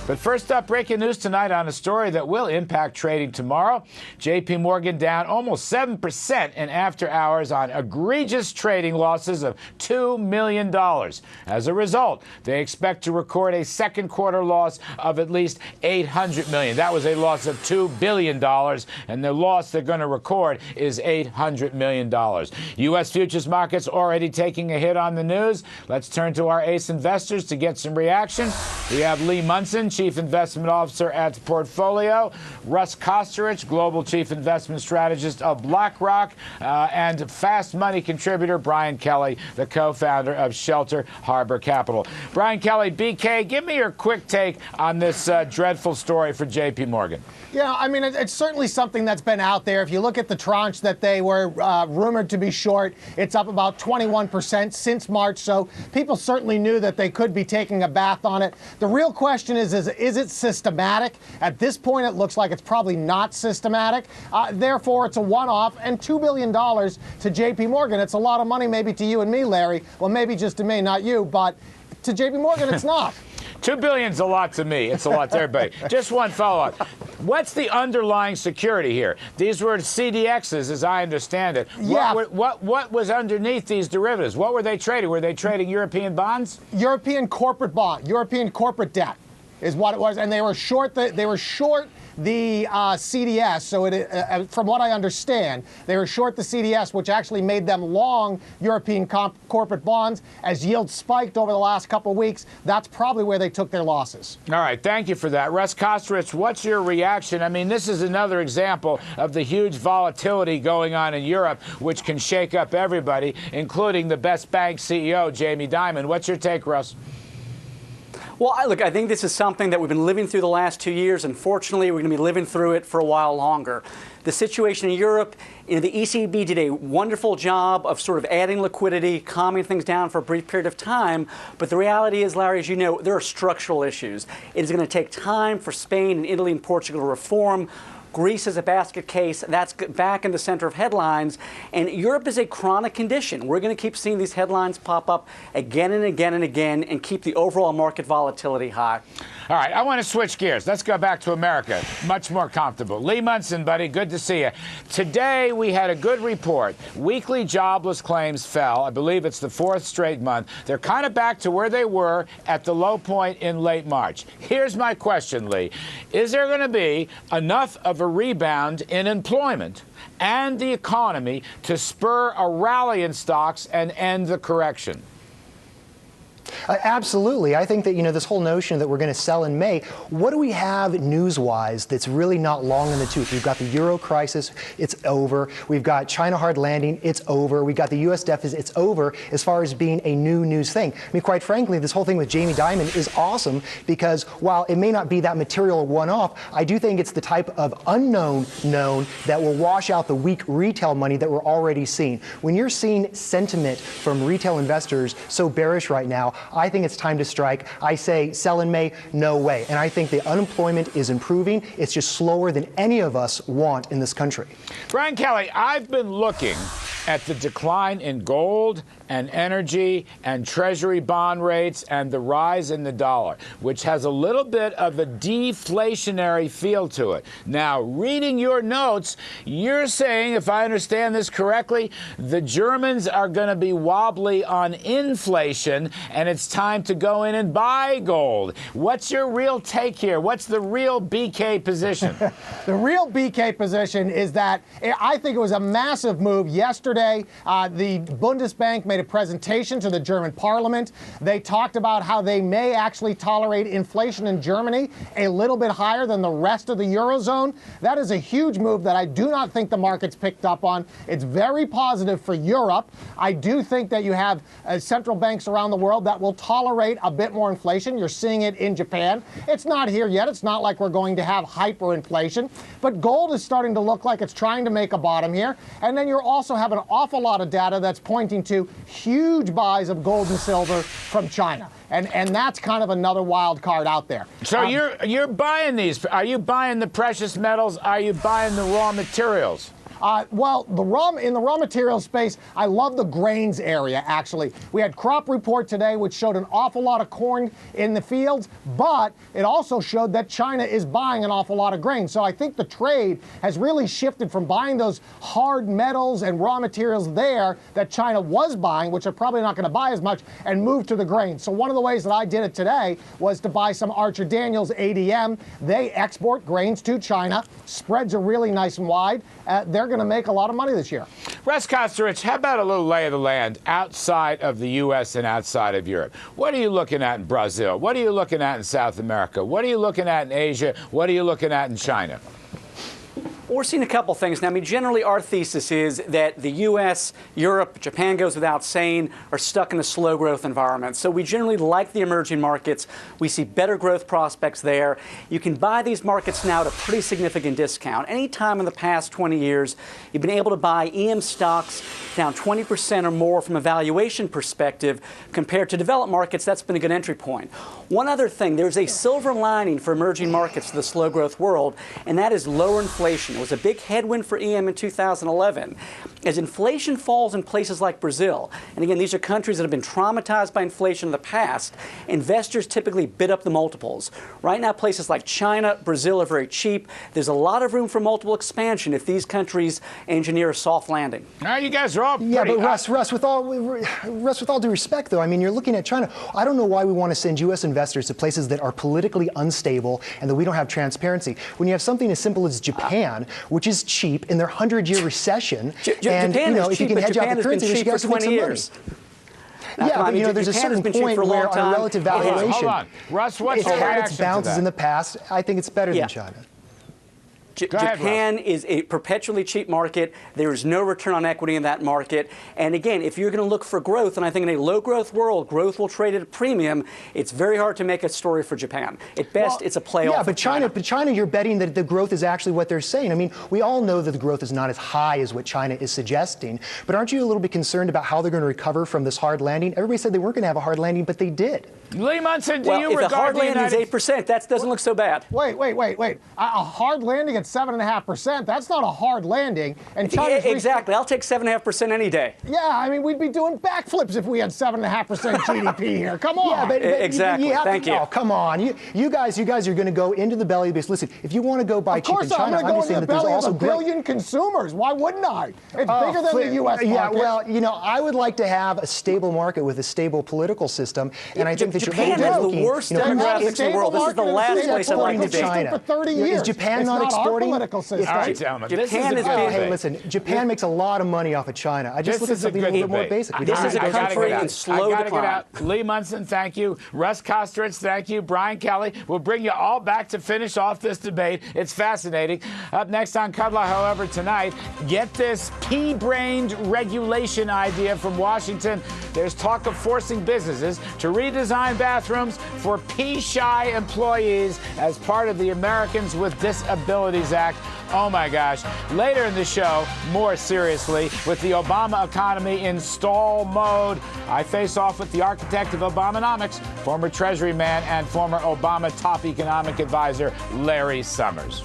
But first up, breaking news tonight on a story that will impact trading tomorrow. JPM down almost 7% in after hours on egregious trading losses of $2 million. As a result, they expect to record a second quarter loss of at least $800 million. That was a loss of $2 billion, and the loss they're going to record is $800 million. U.S. futures markets already taking a hit on the news. Let's turn to our ace investors to get some reaction. We have Lee Munson, Chief Investment Officer at Portfolio, Russ Koesterich, Global Chief Investment Strategist of BlackRock, and Fast Money contributor Brian Kelly, the co-founder of Shelter Harbor Capital. Brian Kelly, BK, give me your quick take on this dreadful story for JP Morgan. Yeah, I mean, it's certainly something that's been out there. If you look at the tranche that they were rumored to be short, it's up about 21% since March. So people certainly knew that they could be taking a bath on it. The real question is it systematic? At this point, it looks like it's probably not systematic. Therefore, it's a one-off, and $2 billion to JP Morgan. It's a lot of money maybe to you and me, Larry. Well, maybe just to me, not you, but to JP Morgan, it's not. $2 billion's a lot to me. It's a lot to everybody. Just one follow-up. What's the underlying security here? These were CDXs, as I understand it. Yeah. What was underneath these derivatives? What were they trading? Were they trading European bonds? European corporate bond, European corporate debt is what it was, and they were short the CDS. So from what I understand, they were short the CDS, which actually made them long European corporate bonds. As yields spiked over the last couple of weeks, that's probably where they took their losses. All right, thank you for that. Russ Koesterich, what's your reaction? I mean, this is another example of the huge volatility going on in Europe, which can shake up everybody, including the best bank CEO, Jamie Dimon. What's your take, Russ? Well, I think this is something that we've been living through the last 2 years. Unfortunately, we're going to be living through it for a while longer. The situation in Europe, the ECB did a wonderful job of sort of adding liquidity, calming things down for a brief period of time. But the reality is, Larry, as you know, there are structural issues. It is going to take time for Spain and Italy and Portugal to reform. Greece is a basket case. That's back in the center of headlines. And Europe is a chronic condition. We're going to keep seeing these headlines pop up again and again and again and keep the overall market volatility high. All right, I want to switch gears. Let's go back to America. Much more comfortable. Lee Munson, buddy, good to see you. Today, we had a good report. Weekly jobless claims fell. I believe it's the fourth straight month. They're kind of back to where they were at the low point in late March. Here's my question, Lee. Is there going to be enough of a rebound in employment and the economy to spur a rally in stocks and end the correction? Absolutely. I think that, this whole notion that we're going to sell in May, what do we have news-wise that's really not long in the tooth? We've got the Euro crisis, it's over. We've got China hard landing, it's over. We've got the U.S. deficit, it's over as far as being a new news thing. I mean, quite frankly, this whole thing with Jamie Dimon is awesome because while it may not be that material one-off, I do think it's the type of unknown known that will wash out the weak retail money that we're already seeing. When you're seeing sentiment from retail investors so bearish right now, I think it's time to strike. I say sell in May, no way. And I think the unemployment is improving. It's just slower than any of us want in this country. Brian Kelly, I've been looking at the decline in gold and energy and treasury bond rates and the rise in the dollar, which has a little bit of a deflationary feel to it. Now, reading your notes, you're saying, if I understand this correctly, the Germans are going to be wobbly on inflation and it's time to go in and buy gold. What's your real take here? What's the real BK position? The real BK position is that I think it was a massive move yesterday. The Bundesbank made a presentation to the German parliament. They talked about how they may actually tolerate inflation in Germany a little bit higher than the rest of the Eurozone. That is a huge move that I do not think the market's picked up on. It's very positive for Europe. I do think that you have central banks around the world that will tolerate a bit more inflation. You're seeing it in Japan. It's not here yet. It's not like we're going to have hyperinflation. But gold is starting to look like it's trying to make a bottom here. And then you also have an awful lot of data that's pointing to huge buys of gold and silver from China. And that's kind of another wild card out there. So you're buying these. Are you buying the precious metals? Are you buying the raw materials? Well, in the raw materials space, I love the grains area, actually. We had crop report today, which showed an awful lot of corn in the fields, but it also showed that China is buying an awful lot of grain. So I think the trade has really shifted from buying those hard metals and raw materials there that China was buying, which are probably not going to buy as much, and moved to the grain. So one of the ways that I did it today was to buy some Archer Daniels ADM. They export grains to China. Spreads are really nice and wide. They're going to make a lot of money this year. Russ Koesterich, how about a little lay of the land outside of the U.S. and outside of Europe? What are you looking at in Brazil? What are you looking at in South America? What are you looking at in Asia? What are you looking at in China? We're seeing a couple things now. I mean, generally our thesis is that the U.S., Europe, Japan goes without saying, are stuck in a slow growth environment. So we generally like the emerging markets. We see better growth prospects there. You can buy these markets now at a pretty significant discount. Any time in the past 20 years, you've been able to buy EM stocks down 20% or more from a valuation perspective compared to developed markets. That's been a good entry point. One other thing, there's a silver lining for emerging markets to the slow growth world, and that is lower inflation. It was a big headwind for EM in 2011. As inflation falls in places like Brazil, and again, these are countries that have been traumatized by inflation in the past, investors typically bid up the multiples. Right now, places like China, Brazil are very cheap. There's a lot of room for multiple expansion if these countries engineer a soft landing. Now, you guys are all pretty... Yeah, but Russ, with all due respect, though, I mean, you're looking at China. I don't know why we want to send U.S. investors to places that are politically unstable and that we don't have transparency. When you have something as simple as Japan, which is cheap in their 100-year recession, and Japan is if you cheap, can hedge out Japan the currency, has you been guys cheap can for make 20 some years. money. Yeah, but there's a Japan has certain been cheap point for a long where our time. relative valuation, Hold on. Russ, what's it's your had reaction its bounces to in that? the past. I think it's better than China. ahead, Japan is a perpetually cheap market. There is no return on equity in that market. And again, if you're going to look for growth, and I think in a low growth world, growth will trade at a premium, it's very hard to make a story for Japan. At best, it's a playoff. Yeah, but China, you're betting that the growth is actually what they're saying. I mean, we all know that the growth is not as high as what China is suggesting. But aren't you a little bit concerned about how they're going to recover from this hard landing? Everybody said they weren't going to have a hard landing, but they did. Lee Munson, do you if regard the hard landing is United... 8%, that doesn't look so bad. Wait. A hard landing at 7.5%, that's not a hard landing. And China's exactly. I'll take 7.5% any day. Yeah, I mean, we'd be doing backflips if we had 7.5% GDP here. Come on. Yeah, but exactly. Thank you. Oh, come on. You guys are going to go into the belly base. Listen, if you want to go buy cheap in China, I'm going to go into the belly of a billion consumers. Why wouldn't I? It's bigger than the U.S. market. Yeah, well, I would like to have a stable market with a stable political system, and I think that Japan has the worst demographics in the world. This is the last place I'd like to be. China. For 30 years. Is Japan not exporting? Our political system. All right, gentlemen. Japan is Hey, listen, Japan makes a lot of money off of China. I just look at something a little more basic. This is a country in slow decline. Lee Munson, thank you. Russ Koesterich, thank you. Brian Kelly. We'll bring you all back to finish off this debate. It's fascinating. Up next on Cuddler, however, tonight, get this pea-brained regulation idea from Washington. There's talk of forcing businesses to redesign bathrooms for pea-shy employees as part of the Americans with Disabilities Act. Oh my gosh. Later in the show, more seriously, with the Obama economy in stall mode, I face off with the architect of Obamonomics, former Treasury man and former Obama top economic advisor, Larry Summers.